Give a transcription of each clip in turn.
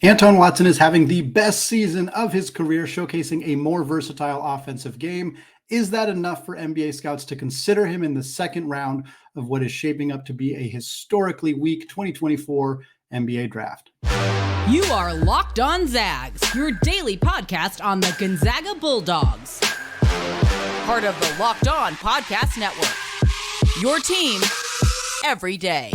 Anton Watson is having the best season of his career, showcasing a more versatile offensive game. Is that enough for NBA scouts to consider him in the second round of what is shaping up to be a historically weak 2024 NBA draft? You are Locked On Zags, your daily podcast on the Gonzaga Bulldogs. Part of the Locked On Podcast Network. Your team every day.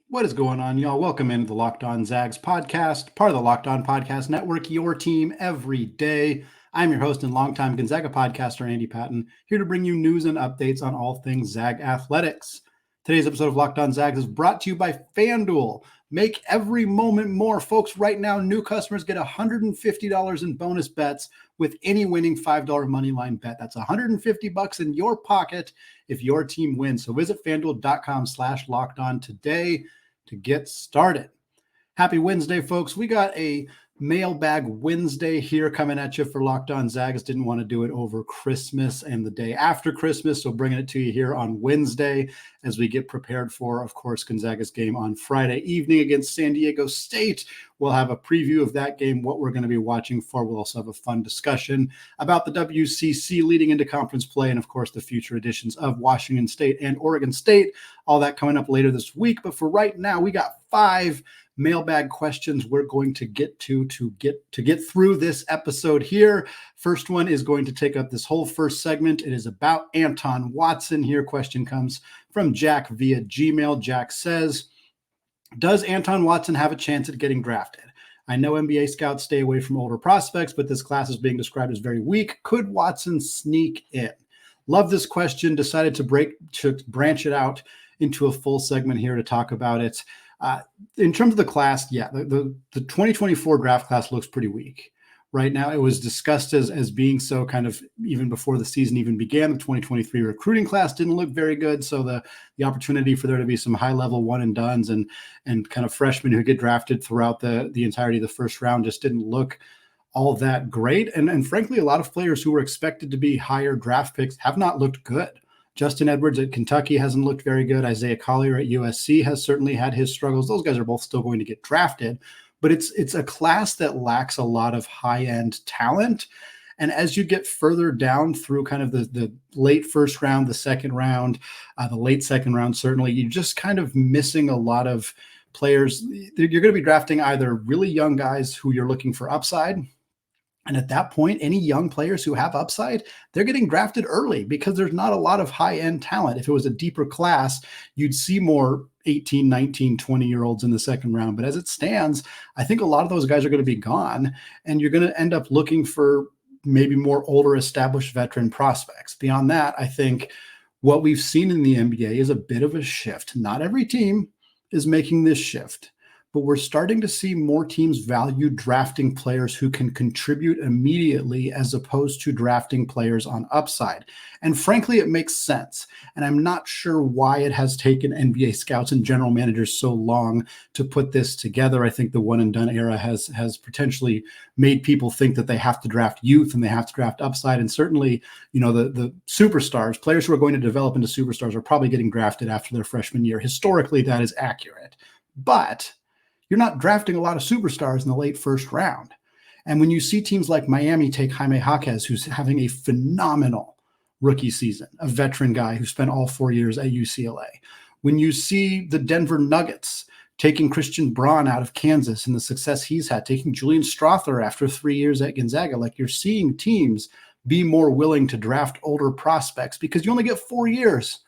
What is going on, y'all? Welcome into the Locked On Zags podcast, part of the Locked On Podcast Network, your team every day. I'm your host and longtime Gonzaga podcaster, Andy Patton, here to bring you news and updates on all things Zag athletics. Today's episode of Locked On Zags is brought to you by FanDuel. Make every moment more. Folks, right now, new customers get $150 in bonus bets with any winning $5 moneyline bet. That's $150 in your pocket if your team wins. So visit FanDuel.com/lockedon today to get started. Happy Wednesday, folks. We got a Mailbag Wednesday here coming at you for Locked On Zags. Didn't want to do it over Christmas and the day after Christmas, so bringing it to you here on Wednesday as we get prepared for, of course, Gonzaga's game on Friday evening against San Diego State. We'll have a preview of that game, what we're going to be watching for. We'll also have a fun discussion about the WCC leading into conference play and, of course, the future editions of Washington State and Oregon State. All that coming up later this week. But for right now, we got 5 mailbag questions we're going to get to get through this episode here. First one is going to take up this whole first segment. It is about Anton Watson here. Question comes from Jack via Gmail. Jack says, does Anton Watson have a chance at getting drafted? I know NBA scouts stay away from older prospects, but this class is being described as very weak. Could Watson sneak in? Love this question. Decided to branch it out into a full segment here to talk about it. In terms of the class, yeah, the 2024 draft class looks pretty weak. Right now, it was discussed as being so kind of even before the season even began. The 2023 recruiting class didn't look very good, so the opportunity for there to be some high-level one-and-dones and kind of freshmen who get drafted throughout the entirety of the first round just didn't look all that great. And frankly, a lot of players who were expected to be higher draft picks have not looked good. Justin Edwards at Kentucky hasn't looked very good. Isaiah Collier at USC has certainly had his struggles. Those guys are both still going to get drafted, but it's a class that lacks a lot of high-end talent. And as you get further down through kind of the late first round, the second round, the late second round, certainly, you're just kind of missing a lot of players. You're going to be drafting either really young guys who you're looking for upside. And at that point, any young players who have upside, they're getting drafted early because there's not a lot of high-end talent. If it was a deeper class, you'd see more 18, 19, 20-year-olds in the second round. But as it stands, I think a lot of those guys are going to be gone, and you're going to end up looking for maybe more older, established veteran prospects. Beyond that, I think what we've seen in the NBA is a bit of a shift. Not every team is making this shift, but we're starting to see more teams value drafting players who can contribute immediately as opposed to drafting players on upside. And frankly, it makes sense. And I'm not sure why it has taken NBA scouts and general managers so long to put this together. I think the one and done era has potentially made people think that they have to draft youth and they have to draft upside. And certainly, the superstars, players who are going to develop into superstars, are probably getting drafted after their freshman year. Historically, that is accurate. But you're not drafting a lot of superstars in the late first round. And when you see teams like Miami take Jaime Jaquez, who's having a phenomenal rookie season, a veteran guy who spent all 4 years at UCLA. When you see the Denver Nuggets taking Christian Braun out of Kansas and the success he's had, taking Julian Strawther after 3 years at Gonzaga, like you're seeing teams be more willing to draft older prospects because you only get 4 years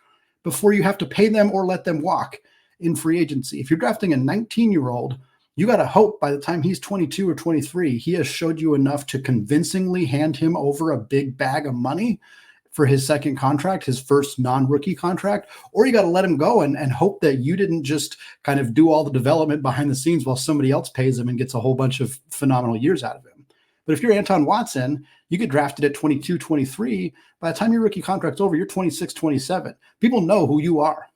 before you have to pay them or let them walk in free agency. If you're drafting a 19-year-old, you got to hope by the time he's 22 or 23, he has showed you enough to convincingly hand him over a big bag of money for his second contract, his first non-rookie contract, or you got to let him go and hope that you didn't just kind of do all the development behind the scenes while somebody else pays him and gets a whole bunch of phenomenal years out of him. But if you're Anton Watson, you get drafted at 22, 23. By the time your rookie contract's over, you're 26, 27. People know who you are.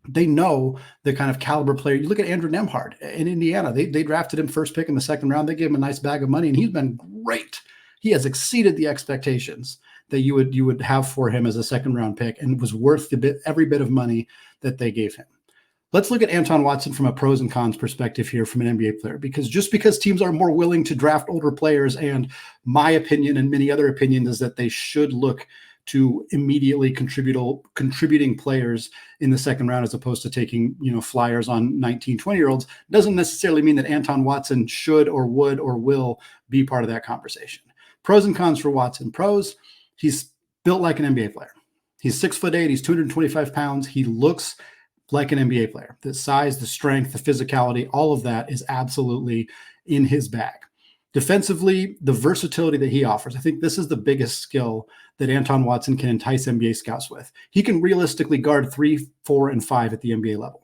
They know the kind of caliber player. You look at Andrew Nemhard in Indiana. They drafted him first pick in the second round. They gave him a nice bag of money, and he's been great. He has exceeded the expectations that you would have for him as a second round pick, and was worth every bit of money that they gave him. Let's look at Anton Watson from a pros and cons perspective here from an NBA player, because just because teams are more willing to draft older players, and my opinion and many other opinions is that they should look to immediately contributing players in the second round as opposed to taking, flyers on 19, 20-year-olds, doesn't necessarily mean that Anton Watson should or would or will be part of that conversation. Pros and cons for Watson. Pros, he's built like an NBA player. He's 6'8", he's 225 pounds. He looks like an NBA player. The size, the strength, the physicality, all of that is absolutely in his bag. Defensively, the versatility that he offers, I think this is the biggest skill that Anton Watson can entice NBA scouts with. He can realistically guard 3, 4, and 5 at the NBA level.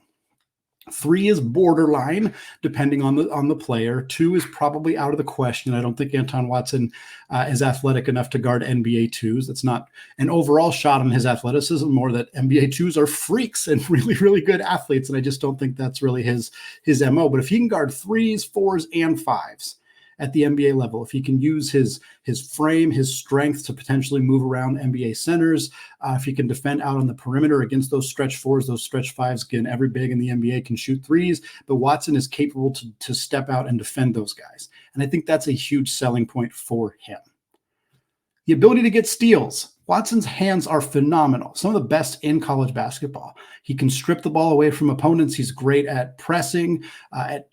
3 is borderline, depending on the player. 2 is probably out of the question. I don't think Anton Watson is athletic enough to guard NBA 2s. That's not an overall shot on his athleticism, more that NBA 2s are freaks and really, really good athletes, and I just don't think that's really his MO. But if he can guard 3s, 4s, and 5s at the NBA level, if he can use his frame, his strength to potentially move around NBA centers, if he can defend out on the perimeter against those stretch 4s, those stretch 5s, again, every big in the NBA can shoot 3s, but Watson is capable to step out and defend those guys. And I think that's a huge selling point for him. The ability to get steals. Watson's hands are phenomenal, some of the best in college basketball. He can strip the ball away from opponents. He's great at pressing, at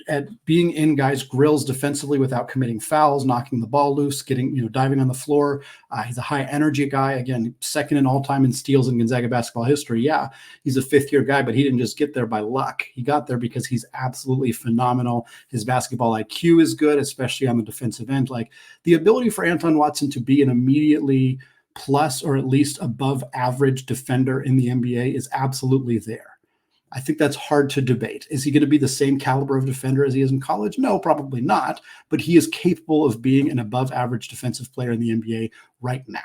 being in guys' grills defensively without committing fouls, knocking the ball loose, diving on the floor. He's a high energy guy. Again, second in all time in steals in Gonzaga basketball history. Yeah, he's a fifth-year guy, but he didn't just get there by luck. He got there because he's absolutely phenomenal. His basketball IQ is good, especially on the defensive end. Like, the ability for Anton Watson to be an immediately plus or at least above average defender in the NBA is absolutely there. I think that's hard to debate. Is he going to be the same caliber of defender as he is in college? No, probably not. But he is capable of being an above average defensive player in the NBA right now.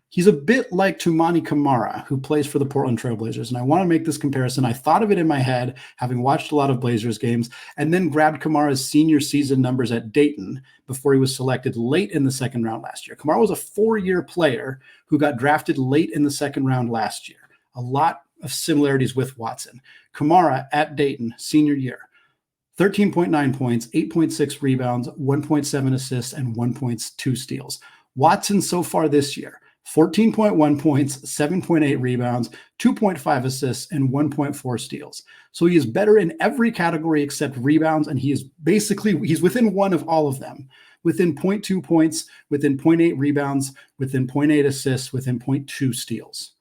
He's a bit like Toumani Camara, who plays for the Portland Trail Blazers. And I want to make this comparison. I thought of it in my head, having watched a lot of Blazers games, and then grabbed Camara's senior season numbers at Dayton before he was selected late in the second round last year. Camara was a 4-year player who got drafted late in the second round last year. A lot of similarities with Watson. Camara at Dayton, senior year, 13.9 points, 8.6 rebounds, 1.7 assists, and 1.2 steals. Watson so far this year, 14.1 points, 7.8 rebounds, 2.5 assists, and 1.4 steals. So he is better in every category except rebounds, and he's within one of all of them. Within 0.2 points, within 0.8 rebounds, within 0.8 assists, within 0.2 steals.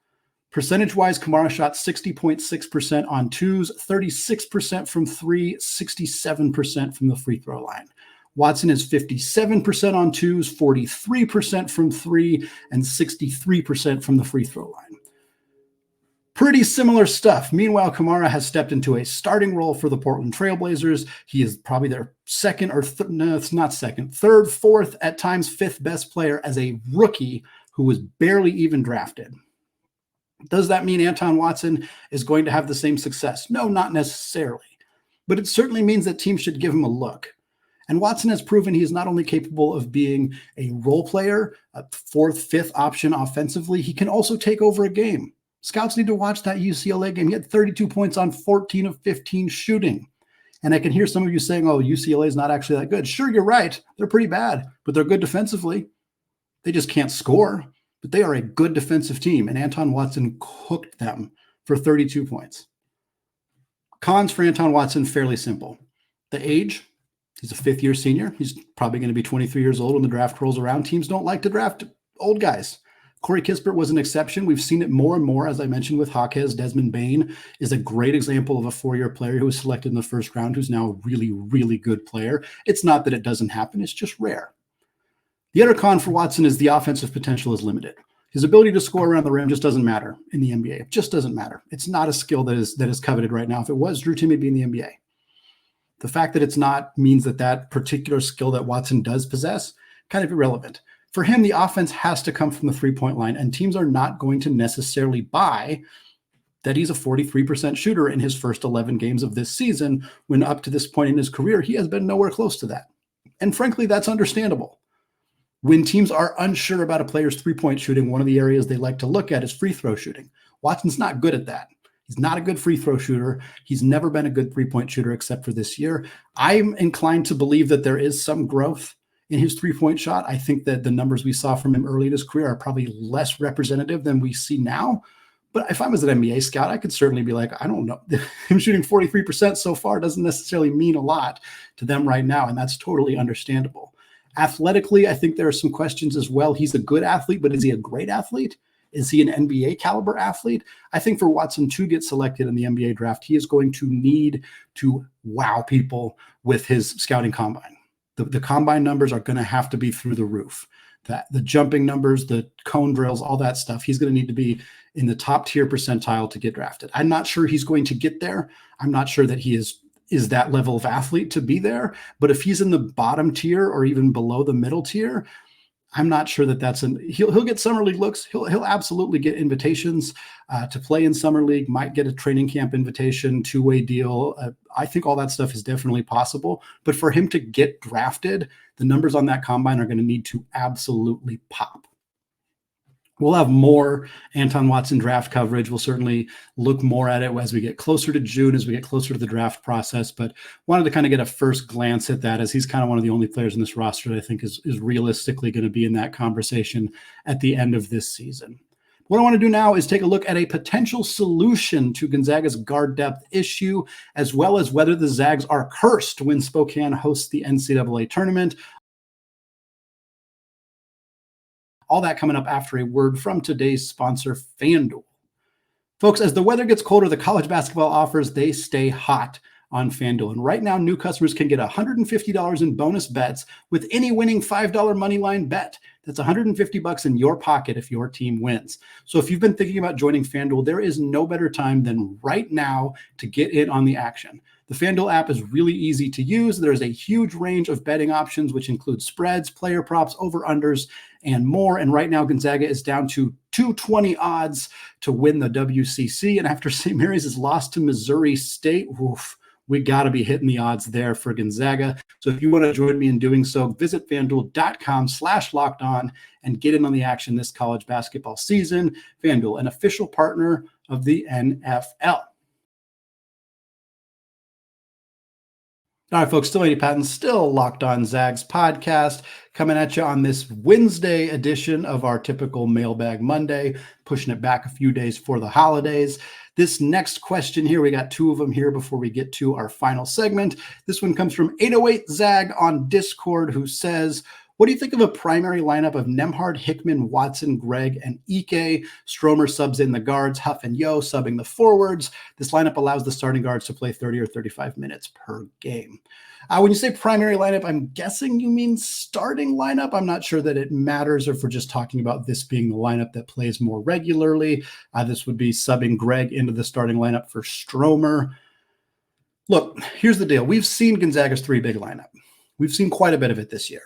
Percentage-wise, Camara shot 60.6% on 2s, 36% from 3, 67% from the free throw line. Watson is 57% on 2s, 43% from 3, and 63% from the free throw line. Pretty similar stuff. Meanwhile, Camara has stepped into a starting role for the Portland Trail Blazers. He is probably their third, fourth, at times fifth best player as a rookie who was barely even drafted. Does that mean Anton Watson is going to have the same success? No, not necessarily. But it certainly means that teams should give him a look. And Watson has proven he is not only capable of being a role player, a fourth, fifth option offensively, he can also take over a game. Scouts need to watch that UCLA game. He had 32 points on 14 of 15 shooting. And I can hear some of you saying, oh, UCLA is not actually that good. Sure, you're right. They're pretty bad, but they're good defensively. They just can't score, but they are a good defensive team. And Anton Watson cooked them for 32 points. Cons for Anton Watson, fairly simple. The age. He's a fifth-year senior. He's probably going to be 23 years old when the draft rolls around. Teams don't like to draft old guys. Corey Kispert was an exception. We've seen it more and more, as I mentioned, with Jaquez. Desmond Bane is a great example of a 4-year player who was selected in the first round, who's now a really, really good player. It's not that it doesn't happen. It's just rare. The other con for Watson is the offensive potential is limited. His ability to score around the rim just doesn't matter in the NBA. It just doesn't matter. It's not a skill that is coveted right now. If it was, Drew Timme would be in the NBA. The fact that it's not means that particular skill that Watson does possess, kind of irrelevant. For him, the offense has to come from the three-point line, and teams are not going to necessarily buy that he's a 43% shooter in his first 11 games of this season, when up to this point in his career, he has been nowhere close to that. And frankly, that's understandable. When teams are unsure about a player's three-point shooting, one of the areas they like to look at is free throw shooting. Watson's not good at that. He's not a good free throw shooter. He's never been a good three-point shooter except for this year. I'm inclined to believe that there is some growth in his three-point shot. I think that the numbers we saw from him early in his career are probably less representative than we see now. But if I was an NBA scout, I could certainly be like, I don't know. Him shooting 43% so far doesn't necessarily mean a lot to them right now, and that's totally understandable. Athletically, I think there are some questions as well. He's a good athlete, but is he a great athlete? Is he an NBA caliber athlete? I think for Watson to get selected in the NBA draft, he is going to need to wow people with his scouting combine. The combine numbers are going to have to be through the roof. The jumping numbers, the cone drills, all that stuff, he's going to need to be in the top tier percentile to get drafted. I'm not sure he's going to get there. I'm not sure that he is that level of athlete to be there. But if he's in the bottom tier or even below the middle tier, I'm not sure that he'll get summer league looks. He'll absolutely get invitations to play in summer league, might get a training camp invitation, two-way deal. I think all that stuff is definitely possible. But for him to get drafted, the numbers on that combine are going to need to absolutely pop. We'll have more Anton Watson draft coverage. We'll certainly look more at it as we get closer to June, as we get closer to the draft process, but wanted to kind of get a first glance at that, as he's kind of one of the only players in this roster that I think is realistically going to be in that conversation at the end of this season. What I want to do now is take a look at a potential solution to Gonzaga's guard depth issue, as well as whether the Zags are cursed when Spokane hosts the NCAA Tournament. All that coming up after a word from today's sponsor, FanDuel. Folks, as the weather gets colder, the college basketball offers, they stay hot on FanDuel. And right now, new customers can get $150 in bonus bets with any winning $5 moneyline bet. That's $150 in your pocket if your team wins. So if you've been thinking about joining FanDuel, there is no better time than right now to get in on the action. The FanDuel app is really easy to use. There's a huge range of betting options, which include spreads, player props, over-unders, and more. And right now, Gonzaga is down to 220 odds to win the WCC. And after St. Mary's has lost to Missouri State, we got to be hitting the odds there for Gonzaga. So if you want to join me in doing so, visit FanDuel.com/lockedon and get in on the action this college basketball season. FanDuel, an official partner of the NFL. All right, folks, still Lady Patton, still Locked On Zags podcast, coming at you on this Wednesday edition of our typical Mailbag Monday, pushing it back a few days for the holidays. This next question here, we got two of them here before we get to our final segment. This one comes from 808 Zag on Discord, who says, what do you think of a primary lineup of Nembhard, Hickman, Watson, Gregg, and Ike? Stromer subs in the guards, Huff and Yo subbing the forwards. This lineup allows the starting guards to play 30 or 35 minutes per game. When you say primary lineup, I'm guessing you mean starting lineup. I'm not sure that it matters if we're just talking about this being the lineup that plays more regularly. This would be subbing Gregg into the starting lineup for Stromer. Look, here's the deal. We've seen Gonzaga's three big lineup. We've seen quite a bit of it this year.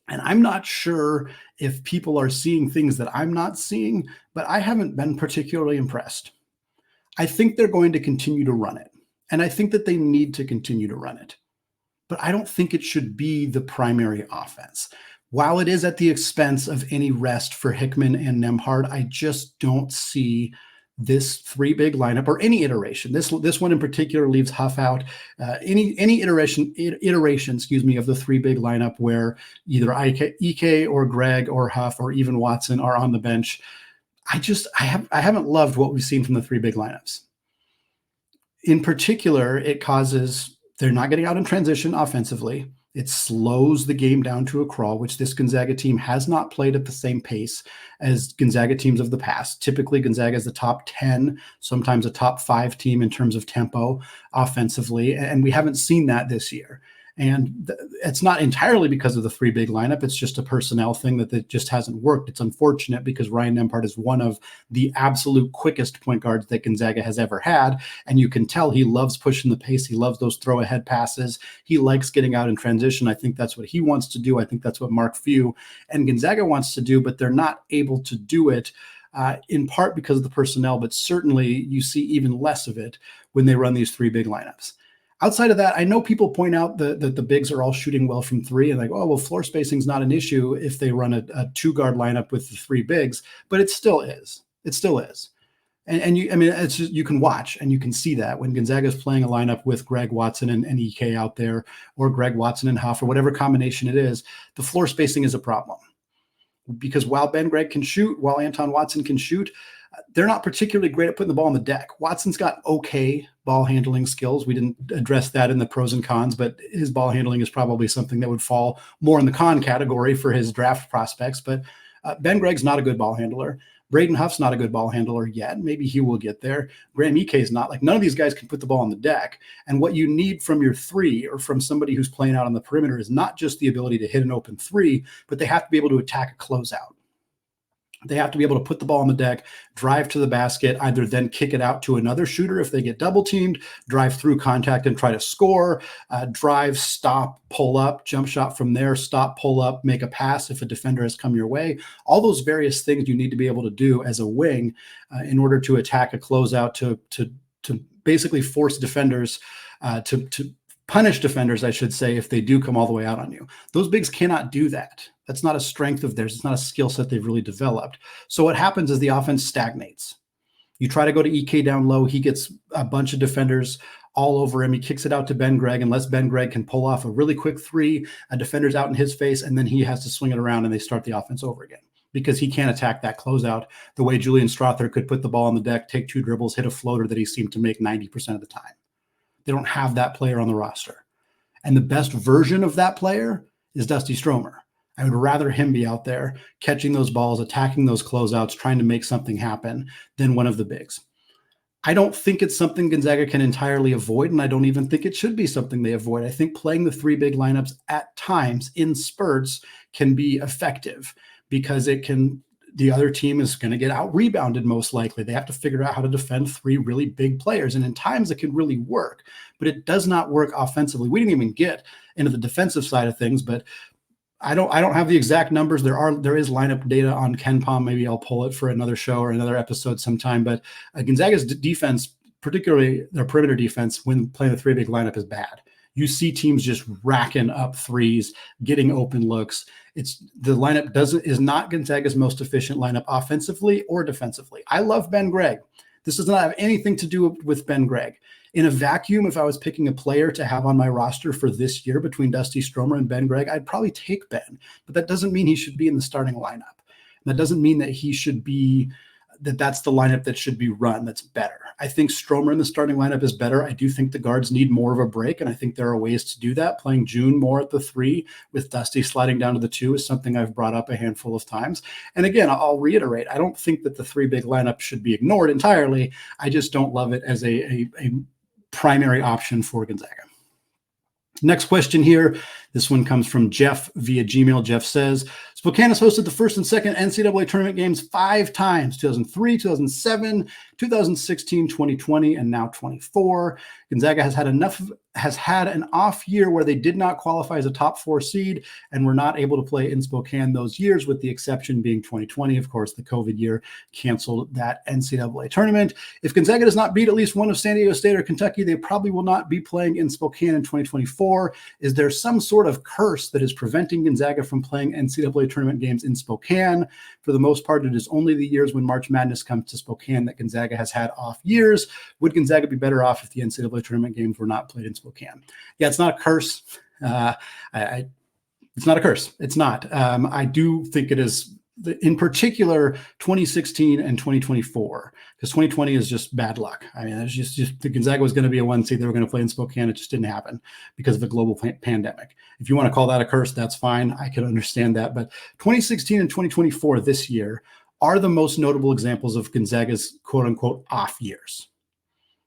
And I'm not sure if people are seeing things that I'm not seeing, but I haven't been particularly impressed. I think they're going to continue to run it. And I think that they need to continue to run it. But I don't think it should be the primary offense. While it is at the expense of any rest for Hickman and Nembhard, I just don't see this three big lineup or any iteration. This one in particular leaves Huff out. Any iteration, of the three big lineup where either Ike or Gregg or Huff or even Watson are on the bench. I haven't loved what we've seen from the three big lineups. In particular, they're not getting out in transition offensively. It slows the game down to a crawl, which this Gonzaga team has not played at the same pace as Gonzaga teams of the past. Typically, Gonzaga is the top 10, sometimes a top 5 team in terms of tempo offensively, and we haven't seen that this year. And it's not entirely because of the three big lineup. It's just a personnel thing that just hasn't worked. It's unfortunate because Ryan Nembhard is one of the absolute quickest point guards that Gonzaga has ever had. And you can tell he loves pushing the pace. He loves those throw ahead passes. He likes getting out in transition. I think that's what he wants to do. I think that's what Mark Few and Gonzaga wants to do, but they're not able to do it in part because of the personnel, but certainly you see even less of it when they run these three big lineups. Outside of that, I know people point out that the bigs are all shooting well from three and like, oh, well, floor spacing is not an issue if they run a two-guard lineup with the three bigs, but it still is. It still is. And it's just, you can watch and you can see that when Gonzaga is playing a lineup with Gregg, Watson, and EK out there, or Gregg, Watson, and Huff, or whatever combination it is, the floor spacing is a problem. Because while Ben Gregg can shoot, while Anton Watson can shoot, they're not particularly great at putting the ball on the deck. Watson's got okay ball handling skills. We didn't address that in the pros and cons, but his ball handling is probably something that would fall more in the con category for his draft prospects. But Ben Gregg's not a good ball handler. Braden Huff's not a good ball handler yet. Maybe he will get there. Graham Ike is not. Like, none of these guys can put the ball on the deck. And what you need from your three or from somebody who's playing out on the perimeter is not just the ability to hit an open three, but they have to be able to attack a closeout. They have to be able to put the ball on the deck, drive to the basket, either then kick it out to another shooter if they get double teamed, drive through contact and try to score, drive, stop, pull up, jump shot from there, stop, pull up, make a pass if a defender has come your way. All those various things you need to be able to do as a wing in order to attack a closeout, to basically force defenders to punish defenders, I should say, if they do come all the way out on you. Those bigs cannot do that. That's not a strength of theirs. It's not a skill set they've really developed. So what happens is the offense stagnates. You try to go to EK down low. He gets a bunch of defenders all over him. He kicks it out to Ben Gregg, unless Ben Gregg can pull off a really quick three, a defender's out in his face, and then he has to swing it around and they start the offense over again because he can't attack that closeout the way Julian Strother could put the ball on the deck, take two dribbles, hit a floater that he seemed to make 90% of the time. They don't have that player on the roster. And the best version of that player is Dusty Stromer. I would rather him be out there catching those balls, attacking those closeouts, trying to make something happen than one of the bigs. I don't think it's something Gonzaga can entirely avoid, and I don't even think it should be something they avoid. I think playing the three big lineups at times in spurts can be effective because the other team is going to get out-rebounded most likely. They have to figure out how to defend three really big players, and in times it can really work, but it does not work offensively. We didn't even get into the defensive side of things, but I don't have the exact numbers. There is lineup data on KenPom. Maybe I'll pull it for another show or another episode sometime. But Gonzaga's defense, particularly their perimeter defense, when playing the three big lineup, is bad. You see teams just racking up threes, getting open looks. The lineup is not Gonzaga's most efficient lineup offensively or defensively. I love Ben Gregg. This does not have anything to do with Ben Gregg. In a vacuum, if I was picking a player to have on my roster for this year between Dusty Stromer and Ben Gregg, I'd probably take Ben. But that doesn't mean he should be in the starting lineup. That doesn't mean that he should be that's the lineup that should be run. That's better. I think Stromer in the starting lineup is better. I do think the guards need more of a break, and I think there are ways to do that. Playing June more at the three with Dusty sliding down to the two is something I've brought up a handful of times. And again, I'll reiterate, I don't think that the three big lineup should be ignored entirely. I just don't love it as a primary option for Gonzaga. Next question here. This one comes from Jeff via Gmail. Jeff says, Spokane has hosted the first and second NCAA tournament games 5 times, 2003, 2007, 2016, 2020, and now 24. Gonzaga has had an off year where they did not qualify as a top 4 seed and were not able to play in Spokane those years, with the exception being 2020. Of course, the COVID year canceled that NCAA tournament. If Gonzaga does not beat at least one of San Diego State or Kentucky, they probably will not be playing in Spokane in 2024. Is there some sort of curse that is preventing Gonzaga from playing NCAA tournament games in Spokane? For the most part, it is only the years when March Madness comes to Spokane that Gonzaga has had off years. Would Gonzaga be better off if the NCAA tournament games were not played in Spokane? Yeah, it's not a curse. It's not a curse. It's not. I do think it is, in particular, 2016 and 2024, because 2020 is just bad luck. I mean, it's just the Gonzaga was going to be a 1 seed. They were going to play in Spokane. It just didn't happen because of the global pandemic. If you want to call that a curse, that's fine. I can understand that. But 2016 and 2024 this year are the most notable examples of Gonzaga's quote unquote off years.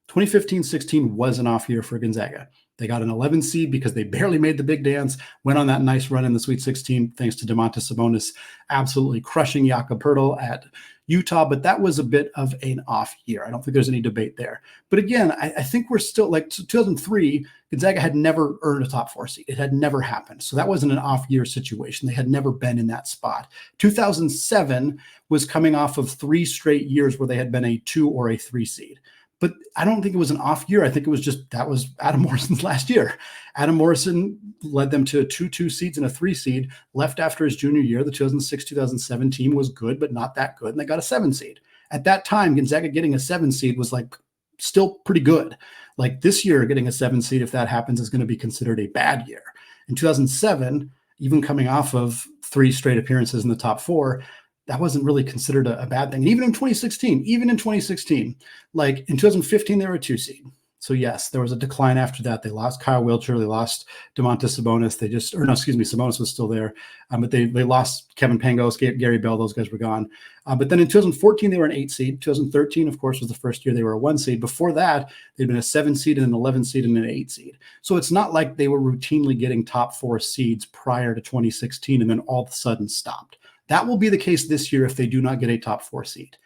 2015-16 was an off year for Gonzaga. They got an 11 seed because they barely made the big dance, went on that nice run in the Sweet 16 thanks to Domantas Sabonis absolutely crushing Jakob Poeltl at Utah, but that was a bit of an off year. I don't think there's any debate there. But again, I think we're still like 2003, Gonzaga had never earned a top 4 seed. It had never happened. So that wasn't an off year situation. They had never been in that spot. 2007 was coming off of 3 straight years where they had been a 2 or a 3 seed. But I don't think it was an off year. I think it was just that was Adam Morrison's last year. Adam Morrison led them to 2 seeds and a 3 seed, left after his junior year. The 2006-2007 team was good, but not that good. And they got a 7 seed. At that time, Gonzaga getting a 7 seed was like still pretty good. Like this year, getting a 7 seed, if that happens, is going to be considered a bad year. In 2007, even coming off of 3 straight appearances in the top 4, that wasn't really considered a bad thing. And even in 2016, like in 2015, they were a 2 seed. So yes, there was a decline after that. They lost Kyle Wiltshire. They lost Domantas Sabonis. Sabonis was still there. But they lost Kevin Pangos, Gary Bell. Those guys were gone. But then in 2014, they were an 8 seed. 2013, of course, was the first year they were a 1 seed. Before that, they'd been a 7 seed and an 11 seed and an 8 seed. So it's not like they were routinely getting top 4 seeds prior to 2016 and then all of a sudden stopped. That will be the case this year if they do not get a top 4 seed.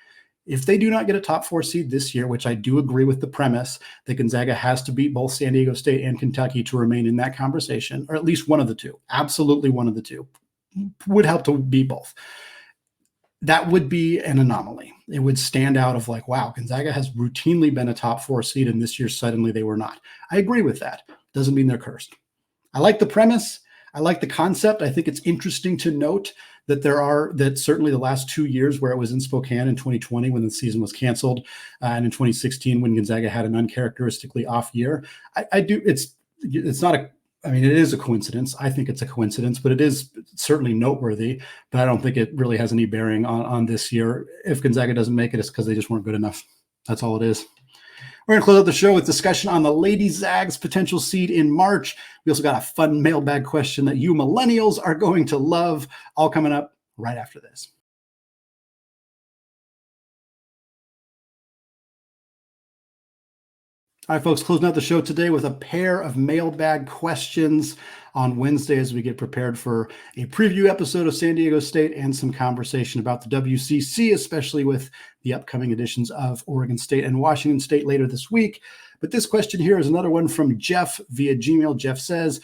If they do not get a top 4 seed this year, which I do agree with the premise that Gonzaga has to beat both San Diego State and Kentucky to remain in that conversation, or at least one of the two, absolutely one of the two, would help to beat both. That would be an anomaly. It would stand out of like, wow, Gonzaga has routinely been a top 4 seed, and this year suddenly they were not. I agree with that. Doesn't mean they're cursed. I like the premise. I like the concept. I think it's interesting to note that certainly the last 2 years where it was in Spokane in 2020 when the season was canceled, and in 2016 when Gonzaga had an uncharacteristically off year, it is a coincidence. I think it's a coincidence, but it is certainly noteworthy. But I don't think it really has any bearing on this year. If Gonzaga doesn't make it, it's because they just weren't good enough. That's all it is. We're going to close out the show with discussion on the Lady Zags potential seed in March. We also got a fun mailbag question that you millennials are going to love, all coming up right after this. All right, folks, closing out the show today with a pair of mailbag questions on Wednesday as we get prepared for a preview episode of San Diego State and some conversation about the WCC, especially with the upcoming editions of Oregon State and Washington State later this week. But this question here is another one from Jeff via Gmail. Jeff says,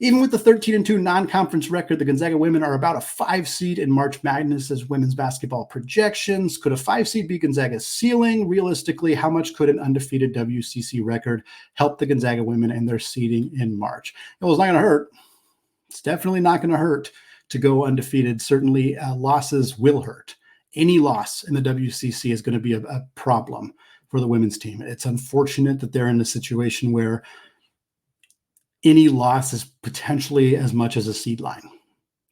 even with the 13-2 non-conference record, the Gonzaga women are about a 5 seed in March Madness as women's basketball projections. Could a 5 seed be Gonzaga's ceiling? Realistically, how much could an undefeated WCC record help the Gonzaga women and their seeding in March? Well, it's not going to hurt. It's definitely not going to hurt to go undefeated. Certainly, losses will hurt. Any loss in the WCC is going to be a problem for the women's team. It's unfortunate that they're in a situation where any loss is potentially as much as a seed line.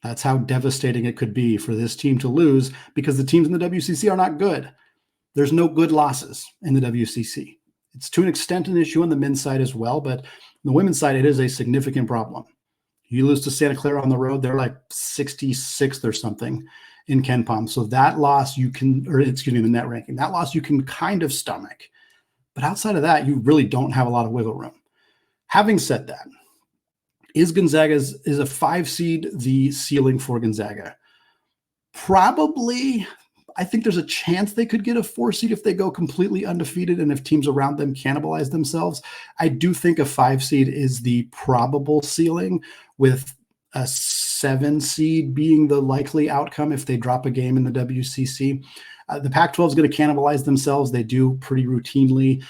That's how devastating it could be for this team to lose because the teams in the WCC are not good. There's no good losses in the WCC. It's to an extent an issue on the men's side as well, but on the women's side, it is a significant problem. You lose to Santa Clara on the road, they're like 66th or something in KenPom. So that loss the net ranking, that loss you can kind of stomach. But outside of that, you really don't have a lot of wiggle room. Having said that, is a 5 seed the ceiling for Gonzaga? Probably. I think there's a chance they could get a 4 seed if they go completely undefeated and if teams around them cannibalize themselves. I do think a 5 seed is the probable ceiling, with a 7 seed being the likely outcome if they drop a game in the WCC. The Pac-12 is going to cannibalize themselves. They do pretty routinely.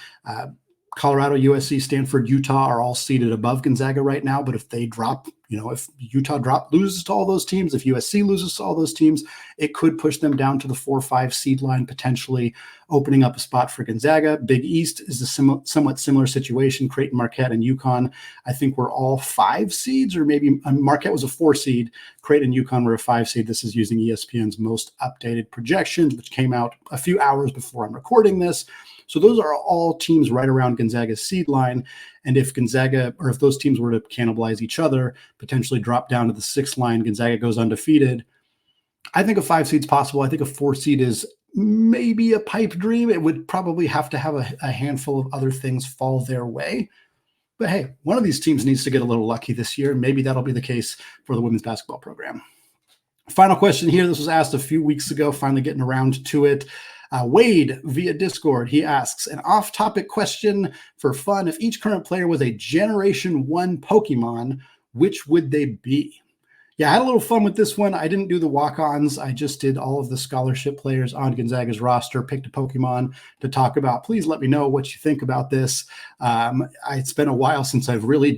Colorado, USC, Stanford, Utah are all seated above Gonzaga right now. But if they drop, if Utah loses to all those teams, if USC loses to all those teams, it could push them down to the 4-5 seed line, potentially opening up a spot for Gonzaga. Big East is a somewhat similar situation. Creighton, Marquette, and UConn, I think, were all 5 seeds, or maybe Marquette was a 4 seed. Creighton and UConn were a 5 seed. This is using ESPN's most updated projections, which came out a few hours before I'm recording this. So those are all teams right around Gonzaga's seed line. And if those teams were to cannibalize each other, potentially drop down to the 6th line, Gonzaga goes undefeated. I think a 5 seed's possible. I think a 4 seed is maybe a pipe dream. It would probably have to have a handful of other things fall their way. But hey, one of these teams needs to get a little lucky this year. Maybe that'll be the case for the women's basketball program. Final question here. This was asked a few weeks ago, finally getting around to it. Wade via Discord, he asks an off-topic question for fun. If each current player was a Generation 1 Pokemon, which would they be? Yeah, I had a little fun with this one. I didn't do the walk-ons. I just did all of the scholarship players on Gonzaga's roster, picked a Pokemon to talk about. Please let me know what you think about this. It's been a while since I've really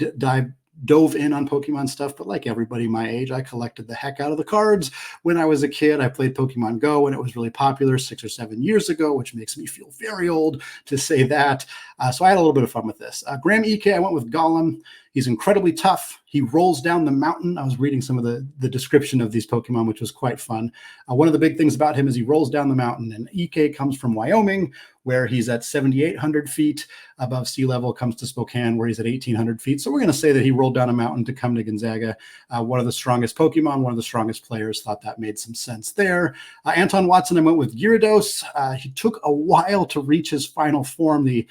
dove in on Pokemon stuff, but like everybody my age, I collected the heck out of the cards when I was a kid. I played Pokemon Go when it was really popular 6 or 7 years ago, which makes me feel very old to say that. So I had a little bit of fun with this. Graham EK, I went with Golem. He's incredibly tough. He rolls down the mountain. I was reading some of the description of these Pokemon, which was quite fun. One of the big things about him is he rolls down the mountain, and EK comes from Wyoming, where he's at 7,800 feet above sea level, comes to Spokane, where he's at 1,800 feet. So we're going to say that he rolled down a mountain to come to Gonzaga. One of the strongest Pokemon, one of the strongest players. Thought that made some sense there. Anton Watson, I went with Gyarados. He took a while to reach his final form, the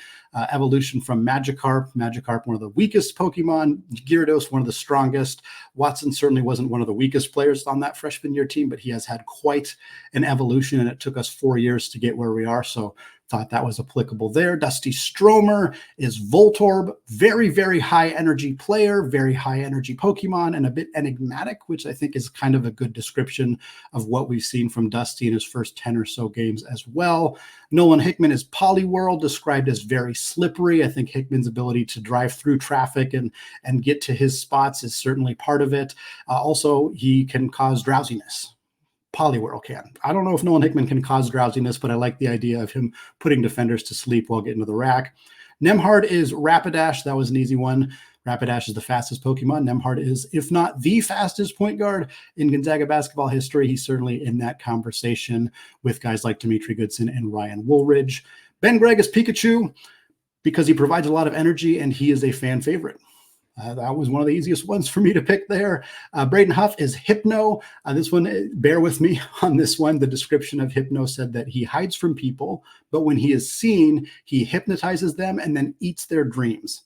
evolution from Magikarp. Magikarp, one of the weakest Pokemon. Gyarados, one of the strongest. Watson certainly wasn't one of the weakest players on that freshman year team, but he has had quite an evolution, and it took us 4 years to get where we are. So thought that was applicable there. Dusty Stromer is Voltorb, very, very high energy player, very high energy Pokemon, and a bit enigmatic, which I think is kind of a good description of what we've seen from Dusty in his first 10 or so games as well. Nolan Hickman is Poliwhirl, described as very slippery. I think Hickman's ability to drive through traffic and get to his spots is certainly part of it. Also, he can cause drowsiness. Poliwhirl can. I don't know if Nolan Hickman can cause drowsiness, but I like the idea of him putting defenders to sleep while getting to the rack. Nemhard is Rapidash. That was an easy one. Rapidash is the fastest Pokemon. Nemhard is, if not the fastest point guard in Gonzaga basketball history. He's certainly in that conversation with guys like Dimitri Goodson and Ryan Woolridge. Ben Gregg is Pikachu because he provides a lot of energy and he is a fan favorite. That was one of the easiest ones for me to pick there. Braden Huff is Hypno. This one, bear with me on this one. The description of Hypno said that he hides from people, but when he is seen, he hypnotizes them and then eats their dreams.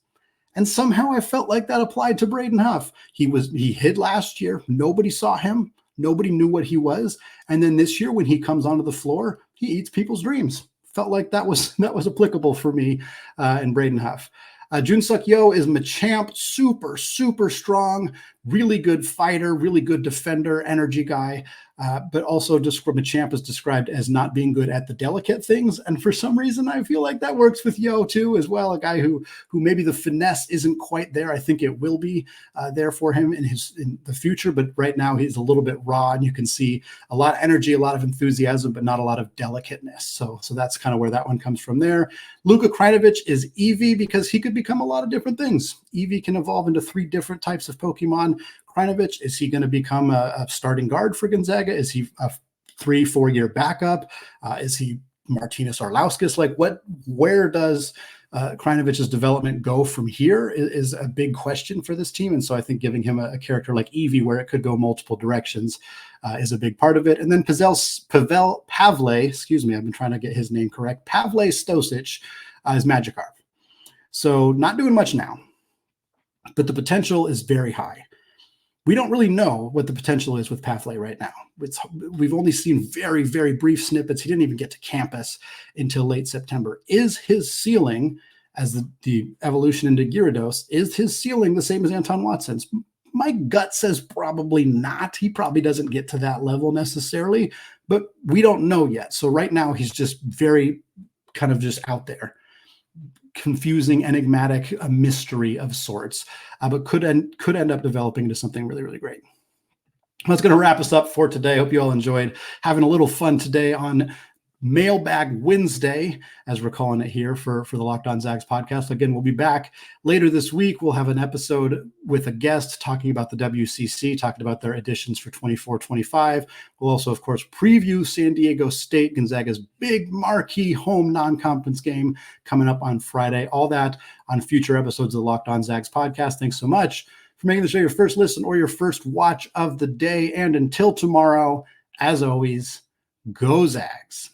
And somehow I felt like that applied to Braden Huff. He hid last year. Nobody saw him. Nobody knew what he was. And then this year, when he comes onto the floor, he eats people's dreams. Felt like that was applicable for me in Braden Huff. Junsuk Yo is Machamp, super, super strong, really good fighter, really good defender, energy guy, but also Machamp is described as not being good at the delicate things. And for some reason, I feel like that works with Yo too as well, a guy who maybe the finesse isn't quite there. I think it will be there for him in the future, but right now he's a little bit raw, and you can see a lot of energy, a lot of enthusiasm, but not a lot of delicateness. So that's kind of where that one comes from there. Luka Krajinovic is Eevee because he could become a lot of different things. Eevee can evolve into 3 different types of Pokemon. Krajinovic, is he going to become a starting guard for Gonzaga? Is he a 3-4 year backup? Is he Martinez Arlauskas? Where does Krajnovic's development go from here is a big question for this team. And so I think giving him a character like Eevee, where it could go multiple directions, is a big part of it. And then Pavle, excuse me, I've been trying to get his name correct. Pavle Stosic is Magikarp. So not doing much now, but the potential is very high. We don't really know what the potential is with Pavle right now. We've only seen very, very brief snippets. He didn't even get to campus until late September. Is his ceiling, as the evolution into Gyarados, is his ceiling the same as Anton Watson's? My gut says probably not. He probably doesn't get to that level necessarily, but we don't know yet. So right now he's just very kind of just out there. Confusing, enigmatic, a mystery of sorts, but could end up developing into something really, really great. That's going to wrap us up for today. Hope you all enjoyed having a little fun today on Mailbag Wednesday, as we're calling it here for the Locked On Zags podcast. Again, we'll be back later this week. We'll have an episode with a guest talking about the WCC, talking about their additions for 24-25. We'll also, of course, preview San Diego State, Gonzaga's big marquee home non-conference game coming up on Friday. All that on future episodes of the Locked On Zags podcast. Thanks so much for making the show your first listen or your first watch of the day. And until tomorrow, as always, go Zags.